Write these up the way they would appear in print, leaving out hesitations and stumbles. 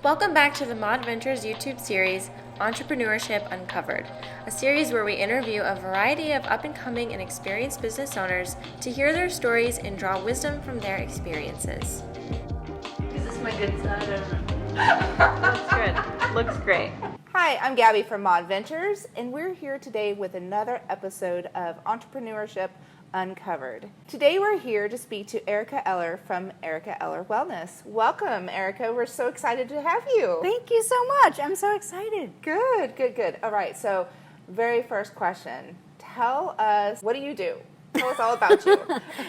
Welcome back to the Mod Ventures YouTube series, Entrepreneurship Uncovered, a series where we interview a variety of up-and-coming and experienced business owners to hear their stories and draw wisdom from their experiences. Is this my good side? I don't know. Looks good. Looks great. Hi, I'm Gabby from Mod Ventures, and we're here today with another episode of Entrepreneurship Uncovered. Today we're here to speak to Ericka Eller from Ericka Eller Wellness. Welcome, Ericka. We're so excited to have you. Thank you so much. I'm so excited. Good. All right, so very first question. Tell us, what do you do? Tell us all about you.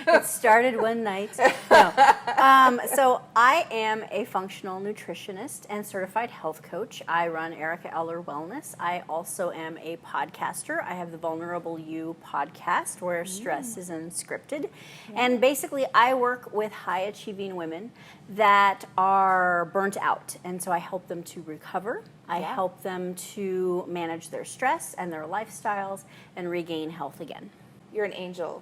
It started one night. No. So I am a functional nutritionist and certified health coach. I run Ericka Eller Wellness. I also am a podcaster. I have the Vulnerable You podcast where stress is unscripted. And basically I work with high-achieving women that are burnt out. And so I help them to recover. I help them to manage their stress and their lifestyles and regain health again. You're an angel.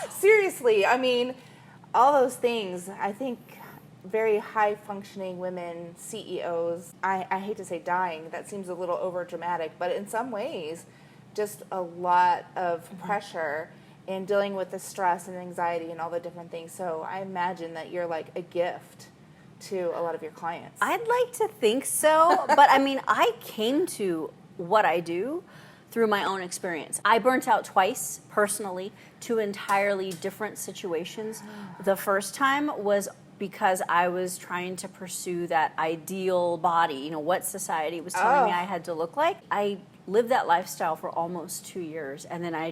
Seriously, I mean, all those things, I think very high-functioning women, CEOs, I hate to say dying, that seems a little over-dramatic, but in some ways, just a lot of pressure in dealing with the stress and anxiety and all the different things. So I imagine that you're like a gift to a lot of your clients. I'd like to think so, but I mean, I came to what I do through my own experience. I burnt out twice, personally, two entirely different situations. The first time was because I was trying to pursue that ideal body, what society was telling me I had to look like. I lived that lifestyle for almost 2 years, and then I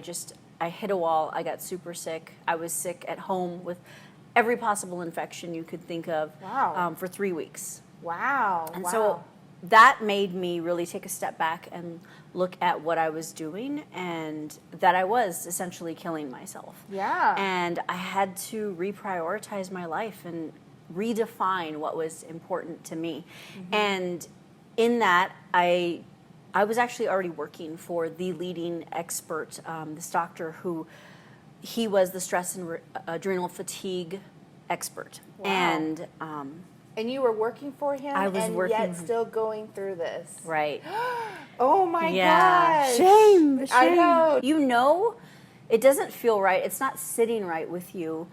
hit a wall. I got super sick. I was sick at home with every possible infection you could think of for 3 weeks. Wow. And so that made me really take a step back and look at what I was doing and that I was essentially killing myself. Yeah. And I had to reprioritize my life and redefine what was important to me. Mm-hmm. And in that, I was actually already working for the leading expert, this doctor who, he was the stress and adrenal fatigue expert. Wow. And you were working for him, yet still going through this. Right. Oh my gosh. Shame. I know. It doesn't feel right. It's not sitting right with you,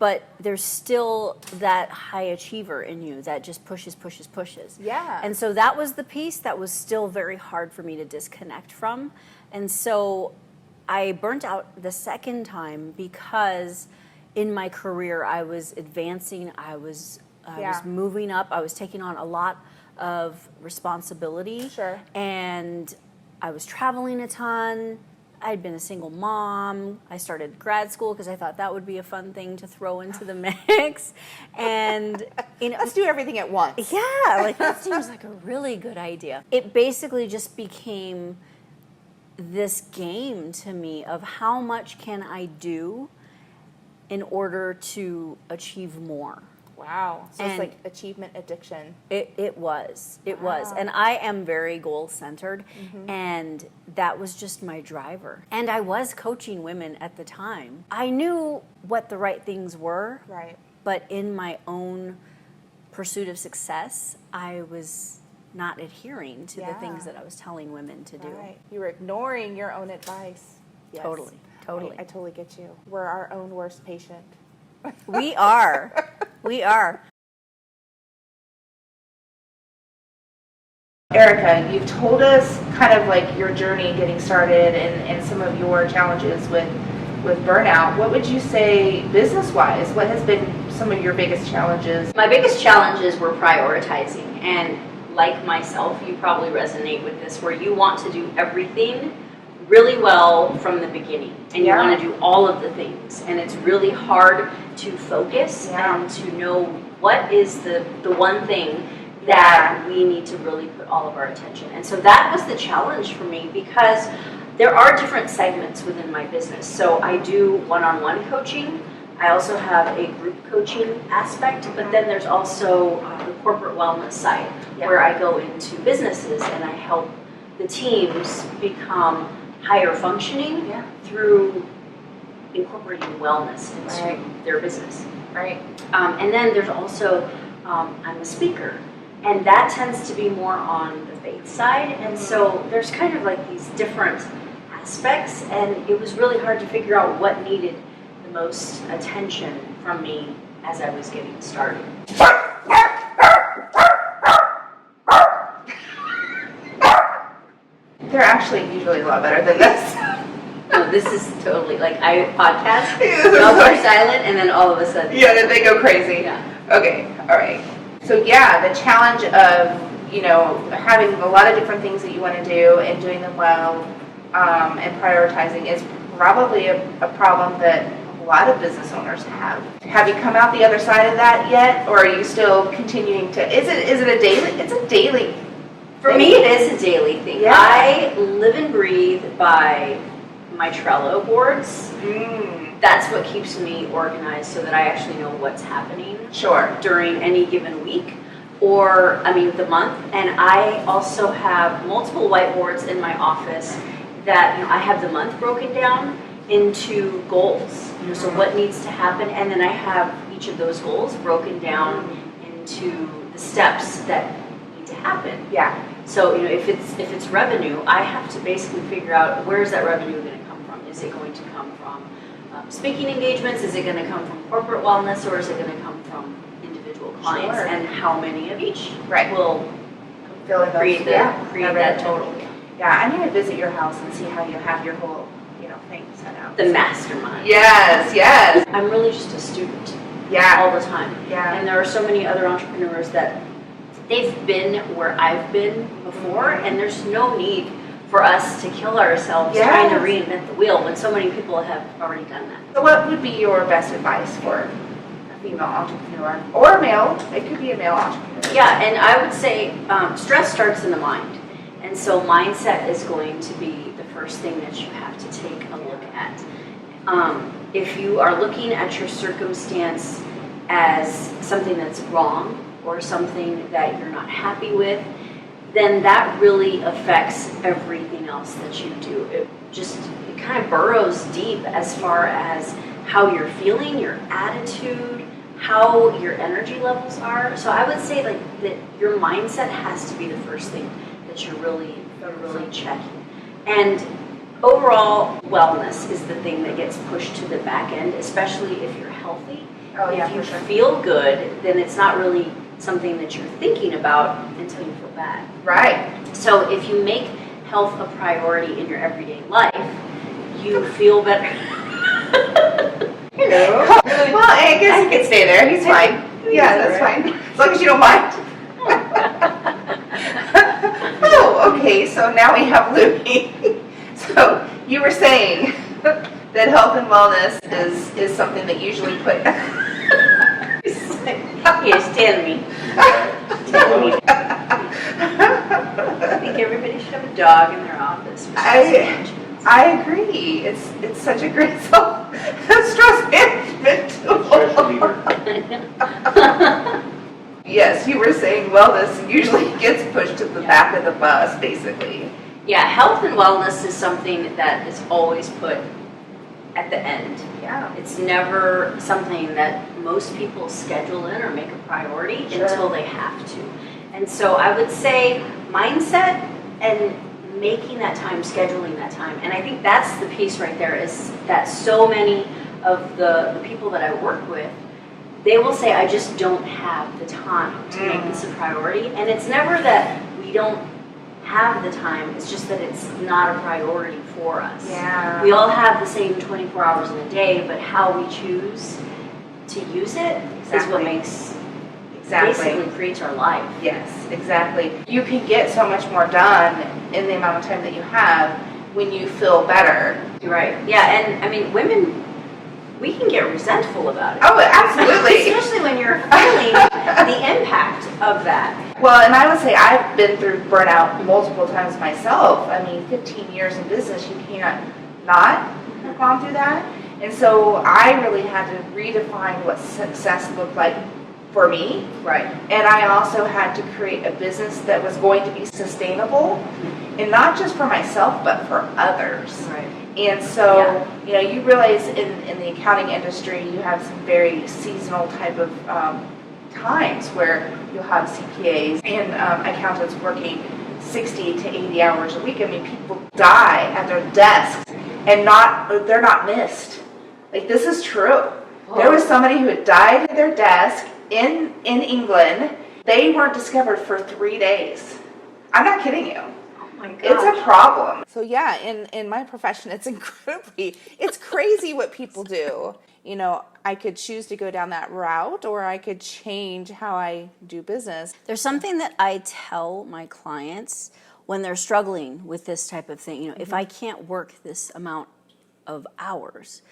but there's still that high achiever in you that just pushes. Yeah. And so that was the piece that was still very hard for me to disconnect from. And so I burnt out the second time because in my career I was advancing, I was moving up. I was taking on a lot of responsibility. Sure. And I was traveling a ton. I'd been a single mom. I started grad school because I thought that would be a fun thing to throw into the mix. And let's do everything at once. Yeah, that seems like a really good idea. It basically just became this game to me of how much can I do in order to achieve more. Wow. So it's like achievement addiction. It was. And I am very goal-centered, and that was just my driver. And I was coaching women at the time. I knew what the right things were, right? But in my own pursuit of success, I was not adhering to the things that I was telling women to do. Right. You were ignoring your own advice. Yes. Totally. I totally get you. We're our own worst patient. We are. Ericka, you've told us kind of like your journey getting started and some of your challenges with burnout. What would you say business-wise? What has been some of your biggest challenges? My biggest challenges were prioritizing, and like myself, you probably resonate with this, where you want to do everything really well from the beginning, and you want to do all of the things, and it's really hard to focus and to know what is the one thing that we need to really put all of our attention. And so that was the challenge for me, because there are different segments within my business. So I do one-on-one coaching. I also have a group coaching aspect, but then there's also the corporate wellness side, where I go into businesses and I help the teams become higher functioning through incorporating wellness into their business. Right. And then there's also I'm a speaker. And that tends to be more on the faith side. And so there's kind of like these different aspects, and it was really hard to figure out what needed the most attention from me as I was getting started. They're actually usually a lot better than this. No, this is totally like I podcast, dogs are silent, and then all of a sudden. Yeah, then they go crazy. Yeah. Okay, all right. So yeah, the challenge of, having a lot of different things that you want to do and doing them well, and prioritizing is probably a problem that a lot of business owners have. Have you come out the other side of that yet, or are you still continuing to? Is it a daily? It's a daily. For me, it is a daily thing. Yeah. I live and breathe by my Trello boards. That's what keeps me organized so that I actually know what's happening Sure. during any given week or, the month. And I also have multiple whiteboards in my office that, I have the month broken down into goals. So what needs to happen, and then I have each of those goals broken down into the steps that need to happen. Yeah. So, if it's revenue, I have to basically figure out where's that revenue going to come from. Is it going to come from speaking engagements? Is it going to come from corporate wellness, or is it going to come from individual clients? Sure. And how many of each Right. will Fill in those. create that total? Yeah, I need to visit your house and see how you have your whole, thing set out. The mastermind. Yes. I'm really just a student Yeah. all the time. Yeah. And there are so many other entrepreneurs that they've been where I've been before, and there's no need for us to kill ourselves trying to reinvent the wheel when so many people have already done that. So what would be your best advice for a female entrepreneur or a male? It could be a male entrepreneur. Yeah, and I would say stress starts in the mind. And so mindset is going to be the first thing that you have to take a look at. If you are looking at your circumstance as something that's wrong or something that you're not happy with, then that really affects everything else that you do. It kind of burrows deep as far as how you're feeling, your attitude, how your energy levels are. So I would say that your mindset has to be the first thing that you're really checking. And overall wellness is the thing that gets pushed to the back end, especially if you're healthy. Oh, yeah, if you for sure. feel good, then it's not really something that you're thinking about until you feel bad. Right. So if you make health a priority in your everyday life, you feel better. Hello. Well, I guess he can stay there. He's fine. Yeah, that's fine. As long as you don't mind. Oh, okay. So now we have Louie. So you were saying that health and wellness is something that usually put. Yes, tell me. Tell me. I think everybody should have a dog in their office. I agree. It's such a great stress management tool. Yes, you were saying wellness usually gets pushed to the back of the bus, basically. Yeah, health and wellness is something that is always put at the end. Yeah. It's never something that most people schedule in or make a priority until they have to. And so I would say mindset and making that time, scheduling that time. And I think that's the piece right there, is that so many of the people that I work with, they will say, I just don't have the time to make this a priority. And it's never that we don't have the time, it's just that it's not a priority for us. Yeah. We all have the same 24 hours in a day, but how we choose to use it is what makes basically creates our life. Yes, exactly. You can get so much more done in the amount of time that you have when you feel better. Right. Yeah, and I mean, women, we can get resentful about it. Oh, absolutely. Especially when you're feeling the impact of that. Well, and I would say I've been through burnout multiple times myself. I mean, 15 years in business, you can't not have gone through that. And so I really had to redefine what success looked like for me. Right. And I also had to create a business that was going to be sustainable, and not just for myself, but for others. Right. And so, you realize in the accounting industry, you have some very seasonal type of times where you'll have CPAs and accountants working 60 to 80 hours a week. I mean, people die at their desks and they're not missed. Like, this is true. There was somebody who had died at their desk in England. They weren't discovered for 3 days. I'm not kidding you. Oh my gosh. It's a problem. So yeah, in my profession, it's crazy what people do. You know, I could choose to go down that route, or I could change how I do business. There's something that I tell my clients when they're struggling with this type of thing. You know, if I can't work this amount of hours,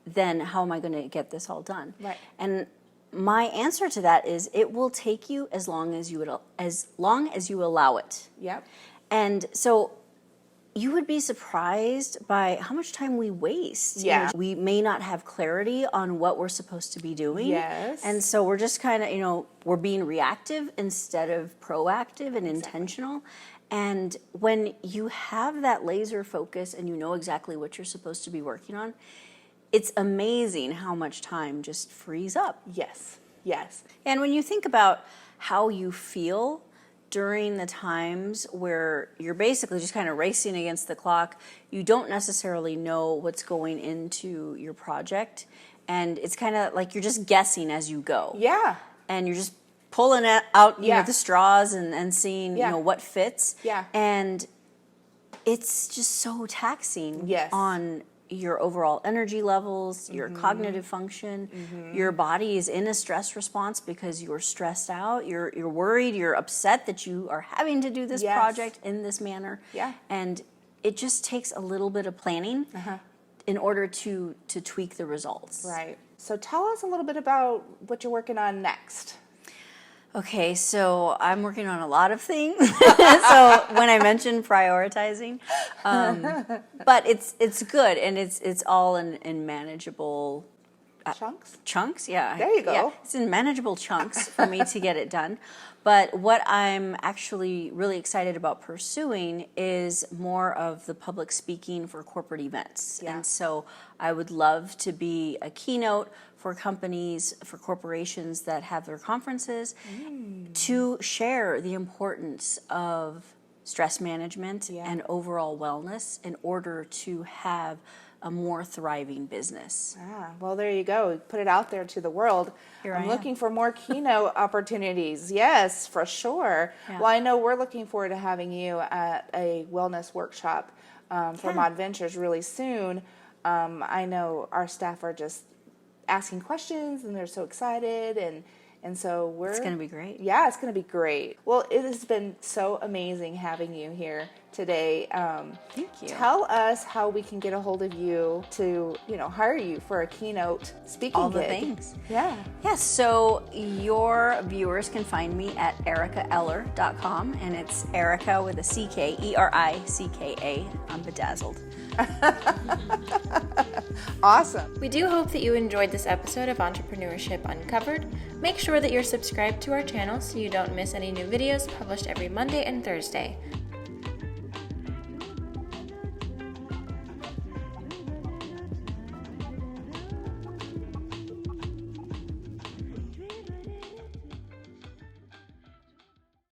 then how am I going to get this all done? Right. And my answer to that is it will take you as long as you allow it. Yep. And so you would be surprised by how much time we waste. Yeah. You know, we may not have clarity on what we're supposed to be doing. Yes. And so we're just kind of, we're being reactive instead of proactive and intentional. And when you have that laser focus and you know exactly what you're supposed to be working on, it's amazing how much time just frees up. Yes. Yes. And when you think about how you feel during the times where you're basically just kind of racing against the clock, you don't necessarily know what's going into your project, and it's kind of like you're just guessing as you go. Yeah. And you're just pulling out Yeah. the straws and seeing Yeah. what fits. Yeah. And it's just so taxing Yes. on your overall energy levels, your cognitive function. Your body is in a stress response because you're stressed out, you're worried, you're upset that you are having to do this Yes. project in this manner. Yeah. And it just takes a little bit of planning in order to tweak the results. Right. So tell us a little bit about what you're working on next. Okay, so I'm working on a lot of things. So when I mentioned prioritizing, but it's good, and it's all in manageable Chunks? Yeah, There you go. Yeah, it's in manageable chunks for me to get it done. But what I'm actually really excited about pursuing is more of the public speaking for corporate events. Yeah. And so I would love to be a keynote for companies, for corporations that have their conferences, to share the importance of stress management and overall wellness in order to have a more thriving business. Well, there you go. Put it out there to the world. Here I'm I am. looking for more keynote opportunities. Yes, for sure. Yeah. Well, I know we're looking forward to having you at a wellness workshop for Mod Ventures really soon. I know our staff are just asking questions, and they're so excited, and so It's going to be great. Yeah, it's going to be great. Well, it has been so amazing having you here today. Thank you. Tell us how we can get a hold of you to, hire you for a keynote speaking All the gig. things. Yeah. Yes, so your viewers can find me at erickaeller.com, and it's Ericka with a CK, Ericka. I'm bedazzled. Awesome. We do hope that you enjoyed this episode of Entrepreneurship Uncovered. Make sure that you're subscribed to our channel so you don't miss any new videos published every Monday and Thursday.